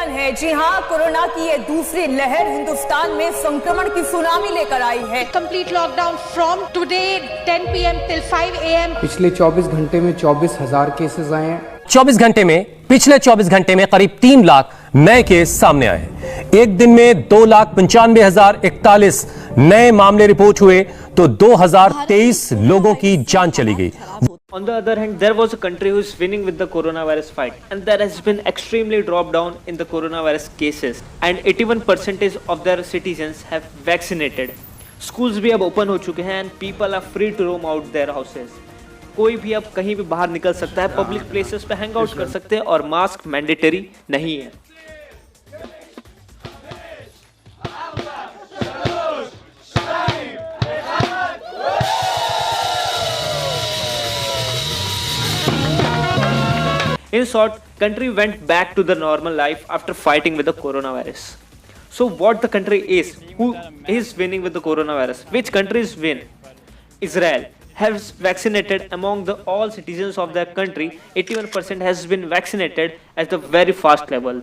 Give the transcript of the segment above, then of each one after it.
परिवर्तन है। जी हाँ, कोरोना की ये दूसरी लहर हिंदुस्तान में संक्रमण की सुनामी लेकर आई है। Complete lockdown from today 10 PM till 5 AM। पिछले 24 घंटे में 24,000 केसेस आए हैं। पिछले 24 घंटे में करीब 3 लाख नए केस सामने आए हैं। एक दिन में 2,95,041 नए मामले रिपोर्ट हुए तो 2,023 लोगों की जान चली गई। On the other hand, there was a country who is winning with the coronavirus fight, and there has been extremely drop down in the coronavirus cases, and 81% of their citizens have vaccinated. Schools भी अब open हो चुके हैं, and people are free to roam out their houses. कोई भी अब कहीं भी बाहर निकल सकता है, पब्लिक प्लेसेस पे हैंग आउट कर सकते हैं, और मास्क मैंडेटरी नहीं है। In short, country went back to the normal life after fighting with the coronavirus. So what the country is, who is winning with the coronavirus, which countries win? Israel has vaccinated among the all citizens of their country. 81% has been vaccinated at the very fast level.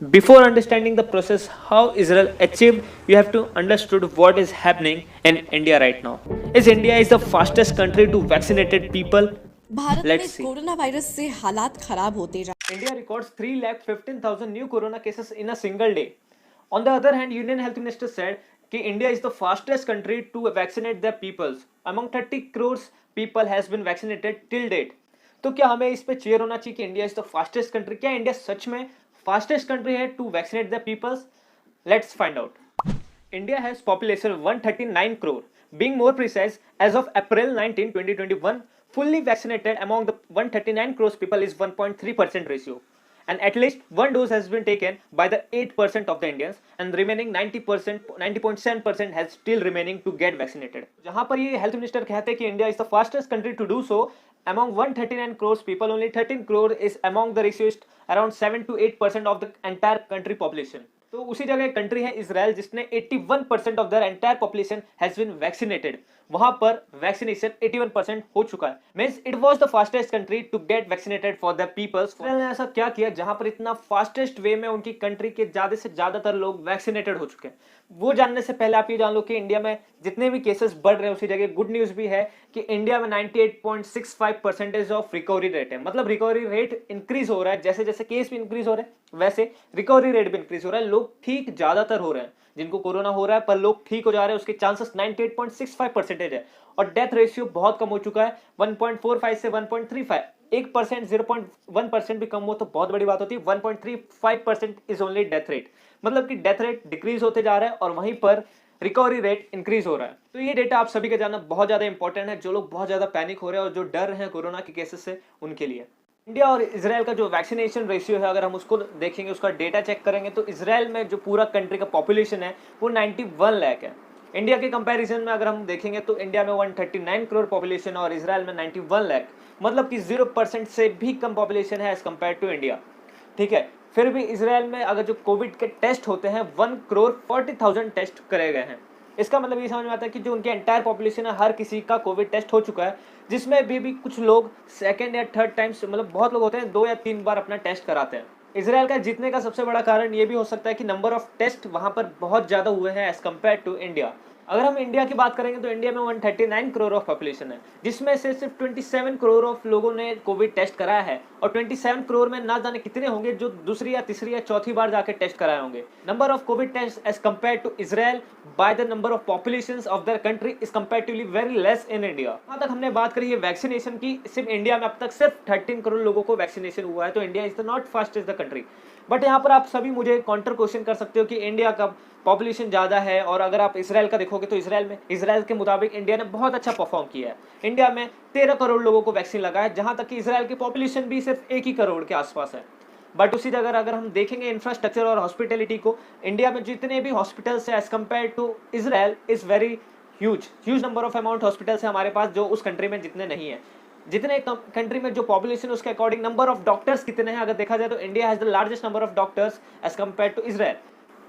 Before understanding the process how Israel achieved, you have to understood what is happening in India right now. India is the fastest country to vaccinated people. Bharat में corona virus से हालात खराब होते जा India records 3,15,000 new corona cases in a single day. On the other hand, Union Health Minister said that India is the fastest country to vaccinate their peoples. Among 30 crores people has been vaccinated till date. तो क्या हमें इस पे chair होना चाहिए कि India is the fastest country? क्या India सच में फास्टेस्ट कंट्री है to vaccinate the peoples? Let's find out. India has population 139 crore. Being more precise, as of April 19, 2021, fully vaccinated among the 139 crores people is 1.3% ratio. And at least one dose has been taken by the 8% of the Indians, and remaining 90.7% has still remaining to get vaccinated. जहाँ पर ये health minister कहते हैं कि India is the fastest country to do so, among 139 crores people, only 13 crore is among the ratio around 7 to 8% of the entire country population. तो उसी जगह एक कंट्री है इजराइल जिसने 81% of their entire population has been vaccinated. वहां पर vaccination 81% हो चुका है. Means it was the fastest country to get vaccinated for the peoples. Israel ने ऐसा क्या किया जहां पर इतना फास्टेस्ट वे में उनकी कंट्री के ज्यादा से ज्यादातर लोग वैक्सीनेटेड हो चुके हैं? वो जानने से पहले आप ये जान लो कि इंडिया में जितने भी केसेस बढ़ रहे हैं उसी जगह गुड न्यूज भी है कि इंडिया में 98.65% ऑफ रिकवरी रेट है. मतलब रिकवरी रेट इंक्रीज हो रहा है. जैसे जैसे केस भी इंक्रीज हो रहे हैं वैसे रिकवरी रेट भी इंक्रीज हो रहा है. लोग ठीक ज्यादातर हो रहे हैं. जिनको कोरोना हो रहा है पर लोग ठीक हो जा रहे हैं उसके चांसेस 98.65% है. और डेथ रेशियो बहुत कम हो चुका है, 1.45 से 1.35. 1%, 0.1% भी कम हो तो बहुत बड़ी बात होती है. 1.35% इज ओनली डेथ रेट. मतलब कि डेथ रेट डिक्रीज होते जा रहा है और वहीं पर रिकवरी रेट इंक्रीज हो रहा है. तो ये डेटा आप सभी का जानना बहुत ज्यादा इंपॉर्टेंट है. जो लोग बहुत ज्यादा पैनिक हो रहे हैं और जो डर रहे हैं कोरोना के केसेस से, उनके लिए. इंडिया और इजराइल का जो वैक्सीनेशन रेशियो है, अगर हम उसको देखेंगे, उसका डेटा चेक करेंगे, तो इजराइल में जो पूरा कंट्री का पॉपुलेशन है वो 91 लाख है. इंडिया के कंपैरिजन में अगर हम देखेंगे तो इंडिया में 139 करोड़ पॉपुलेशन और इजराइल में 91 लाख. मतलब कि 0% से भी कम पॉपुलेशन है एज कम्पेयर टू इंडिया. ठीक है, फिर भी इजराइल में अगर जो कोविड के टेस्ट होते हैं 1,40,00,000 टेस्ट करे गए हैं. इसका मतलब ये समझ में आता है कि जो उनके एंटायर पॉपुलेशन है हर किसी का कोविड टेस्ट हो चुका है, जिसमें भी कुछ लोग सेकंड या थर्ड टाइम, मतलब बहुत लोग होते हैं 2 या 3 बार अपना टेस्ट कराते हैं. इजराइल का जीतने का सबसे बड़ा कारण ये भी हो सकता है कि नंबर ऑफ टेस्ट वहां पर बहुत ज्यादा हुए हैं एज कम्पेयर टू इंडिया. अगर हम इंडिया की बात करेंगे तो इंडिया में 139 करोड़ ऑफ पॉपुलेशन है, जिसमें से सिर्फ 27 करोड़ ऑफ लोगों ने कोविड टेस्ट कराया है. और 27 करोड़ में ना जाने कितने होंगे जो दूसरी या तीसरी या चौथी बार जाके टेस्ट कराए होंगे. Number of covid test as compare to Israel by the number of population of their country is comparatively very less in India. यहाँ तक हमने बात करी है वैक्सीनेशन की. सिर्फ इंडिया में अब तक सिर्फ 13 करोड़ लोगों को वैक्सीनेशन हुआ है. तो India is the not fastest the country. But यहाँ पर आप सभी मुझे काउंटर क्वेश्चन कर सकते हो कि इंडिया का पॉपुलेशन ज़्यादा है, और अगर आप इजराइल का देखोगे तो इजराइल के मुताबिक इंडिया ने बहुत अच्छा परफॉर्म किया है. इंडिया में 13 करोड़ लोगों को वैक्सीन लगा है, जहाँ तक कि इजराइल की पॉपुलेशन भी सिर्फ 1 ही करोड़ के आसपास है. बट उसी जगह अगर हम देखेंगे इंफ्रास्ट्रक्चर और हॉस्पिटलिटी को, इंडिया में जितने भी हॉस्पिटल्स है as compare to Israel is very huge number of amount hospitals है हमारे पास, जो उस कंट्री में जितने नहीं है. जितने कंट्री में जो पॉपुलेशन उसके अकॉर्डिंग नंबर ऑफ डॉक्टर्स कितने हैं अगर देखा जाए तो India has the largest number of doctors as compare to Israel.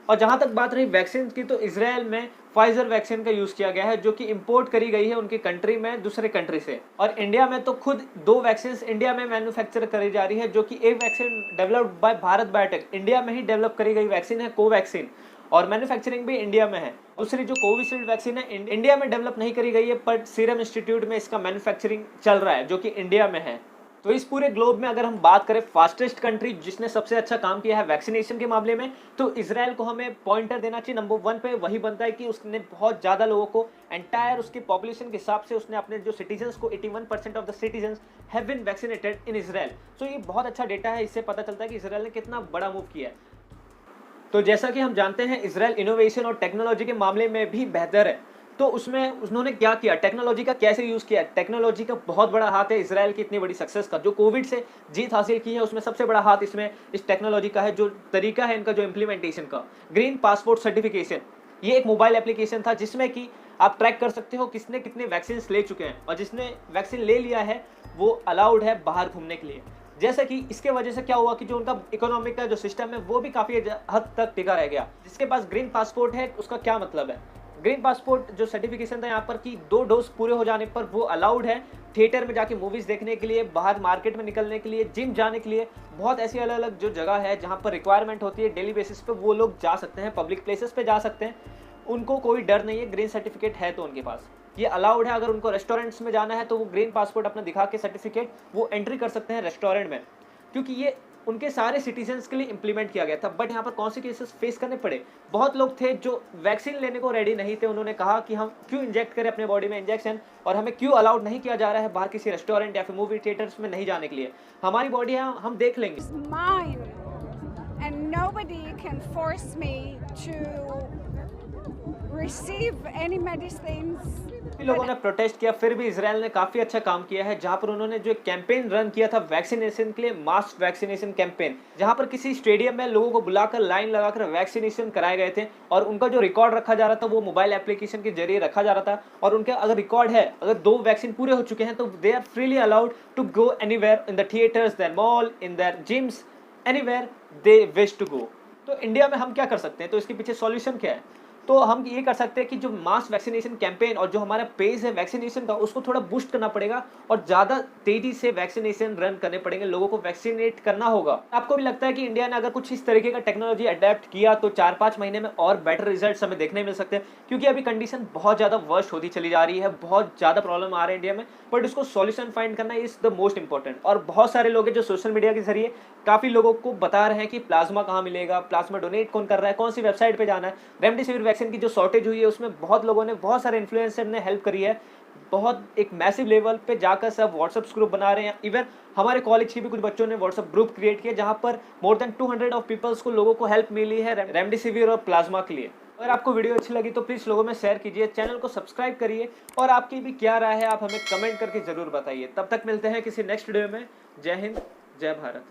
और जहां तक बात रही वैक्सीन की तो इजराइल में फाइजर वैक्सीन का यूज किया गया है, जो कि इंपोर्ट करी गई है उनकी कंट्री में दूसरे कंट्री से। और इंडिया में तो खुद 2 वैक्सीन इंडिया में मैन्युफैक्चर करी जा रही है, जो कि एक vaccine developed by Bharat biotech, India में ही डेवलप करी गई वैक्सीन है कोवैक्सीन, और मैन्युफैक्चरिंग भी इंडिया में है। दूसरी जो कोविशील्ड वैक्सीन है इंडिया में डेवलप नहीं करी गई है, पर सीरम इंस्टीट्यूट में इसका मैन्युफैक्चरिंग चल रहा है, जो कि इंडिया में है। तो इस पूरे ग्लोब में अगर हम बात करें फास्टेस्ट कंट्री जिसने सबसे अच्छा काम किया है वैक्सीनेशन के मामले में, तो इजराइल को हमें पॉइंटर देना चाहिए। नंबर 1 पे वही बनता है कि उसने बहुत ज़्यादा लोगों को, एंटायर उसकी पॉपुलेशन के हिसाब से उसने अपने जो सिटीजन्स को 81% of the citizens have been vaccinated in Israel. तो ये बहुत अच्छा डेटा है, इससे पता चलता है कि इजराइल ने कितना बड़ा मूव किया है। तो जैसा कि हम जानते हैं इजराइल इनोवेशन और टेक्नोलॉजी के मामले में भी बेहतर है। तो उसमें उन्होंने क्या किया, टेक्नोलॉजी का कैसे यूज़ किया। टेक्नोलॉजी का बहुत बड़ा हाथ है इजराइल की इतनी बड़ी सक्सेस का। जो कोविड से जीत हासिल की है उसमें सबसे बड़ा हाथ इसमें इस टेक्नोलॉजी का है। जो तरीका है इनका जो इम्प्लीमेंटेशन का, ग्रीन पासपोर्ट सर्टिफिकेशन, ये एक मोबाइल एप्लीकेशन था जिसमें कि आप ट्रैक कर सकते हो किसने कितने वैक्सीन ले चुके हैं, और जिसने वैक्सीन ले लिया है वो अलाउड है बाहर घूमने के लिए। जैसे कि इसके वजह से क्या हुआ कि जो उनका इकोनॉमिक का जो सिस्टम है वो भी काफ़ी हद तक टिका रह गया। जिसके पास ग्रीन पासपोर्ट है उसका क्या मतलब है, ग्रीन पासपोर्ट जो सर्टिफिकेशन था यहाँ पर कि 2 डोज पूरे हो जाने पर वो अलाउड है थिएटर में जाके मूवीज़ देखने के लिए, बाहर मार्केट में निकलने के लिए, जिम जाने के लिए, बहुत ऐसी अलग अलग जो जगह है जहाँ पर रिक्वायरमेंट होती है डेली बेसिस पे वो लोग जा सकते हैं, पब्लिक प्लेसेस पे जा सकते हैं। उनको कोई डर नहीं है, ग्रीन सर्टिफिकेट है तो उनके पास ये अलाउड है। अगर उनको रेस्टोरेंट्स में जाना है तो वो ग्रीन पासपोर्ट अपना दिखा के सर्टिफिकेट वो एंट्री कर सकते हैं रेस्टोरेंट में, क्योंकि ये उनके सारे सिटीजन्स के लिए इंप्लीमेंट किया गया था। बट यहाँ पर कौन से केसेस फेस करने पड़े, बहुत लोग थे जो वैक्सीन लेने को रेडी नहीं थे। उन्होंने कहा कि हम क्यों इंजेक्ट करें अपने बॉडी में इंजेक्शन, और हमें क्यों अलाउड नहीं किया जा रहा है बाहर किसी रेस्टोरेंट या फिर मूवी थिएटर्स में नहीं जाने के लिए। हमारी बॉडी है, हम देख लेंगे। Mine, and nobody can force me to receive any medicines. लोगों ने प्रोटेस्ट किया, फिर भी इजराइल ने काफी अच्छा काम किया है, जहां पर उन्होंने जो कैंपेन रन किया था वैक्सीनेशन के लिए, मास वैक्सीनेशन कैंपेन, जहां पर किसी स्टेडियम में लोगों को बुलाकर लाइन लगाकर वैक्सीनेशन कराए गए थे, और उनका जो रिकॉर्ड रखा जा रहा था वो मोबाइल एप्लीकेशन के जरिए रखा जा रहा था। और उनका अगर रिकॉर्ड है, अगर 2 वैक्सीन पूरे हो चुके हैं तो they are freely allowed to go anywhere in the theatres, their mall, in their gyms, anywhere they wish to go. तो इंडिया में हम क्या कर सकते हैं, तो इसके पीछे सॉल्यूशन क्या है। तो हम ये कर सकते हैं कि जो मास वैक्सीनेशन कैंपेन और जो हमारा पेज है वैक्सीनेशन का उसको थोड़ा बूस्ट करना पड़ेगा, और ज़्यादा तेज़ी से वैक्सीनेशन रन करने पड़ेंगे, लोगों को वैक्सीनेट करना होगा। आपको भी लगता है कि इंडिया ने अगर कुछ इस तरीके का टेक्नोलॉजी अडेप्ट किया तो 4-5 महीने में और बेटर रिजल्ट हमें देखने मिल सकते हैं, क्योंकि अभी कंडीशन बहुत ज़्यादा वर्स्ट होती चली जा रही है, बहुत ज़्यादा प्रॉब्लम आ रही है इंडिया में, बट उसको सॉल्यूशन फाइंड करना इज़ द मोस्ट इंपॉर्टेंट। और बहुत सारे लोग हैं जो सोशल मीडिया के जरिए काफ़ी लोगों को बता रहे हैं कि प्लाज्मा कहाँ मिलेगा, प्लाज्मा डोनेट कौन कर रहा है, कौन सी वेबसाइट पर जाना है। रेमडेसिविर वैक्सीन की जो शॉर्टेज हुई है उसमें बहुत लोगों ने, बहुत सारे इन्फ्लुएंसर ने हेल्प करी है, बहुत एक मैसिव लेवल पे जाकर सब व्हाट्सएप ग्रुप बना रहे हैं। इवन हमारे कॉलेज के भी कुछ बच्चों ने व्हाट्सएप ग्रुप क्रिएट किया जहां पर मोर देन 200 ऑफ पीपल्स को, लोगों को हेल्प मिली है रेमडेसिविर और प्लाज्मा के लिए। अगर आपको वीडियो अच्छी लगी तो प्लीज़ लोगों में शेयर कीजिए, चैनल को सब्सक्राइब करिए, और आपकी भी क्या राय है आप हमें कमेंट करके ज़रूर बताइए। तब तक मिलते हैं किसी नेक्स्ट वीडियो में। जय हिंद, जय भारत।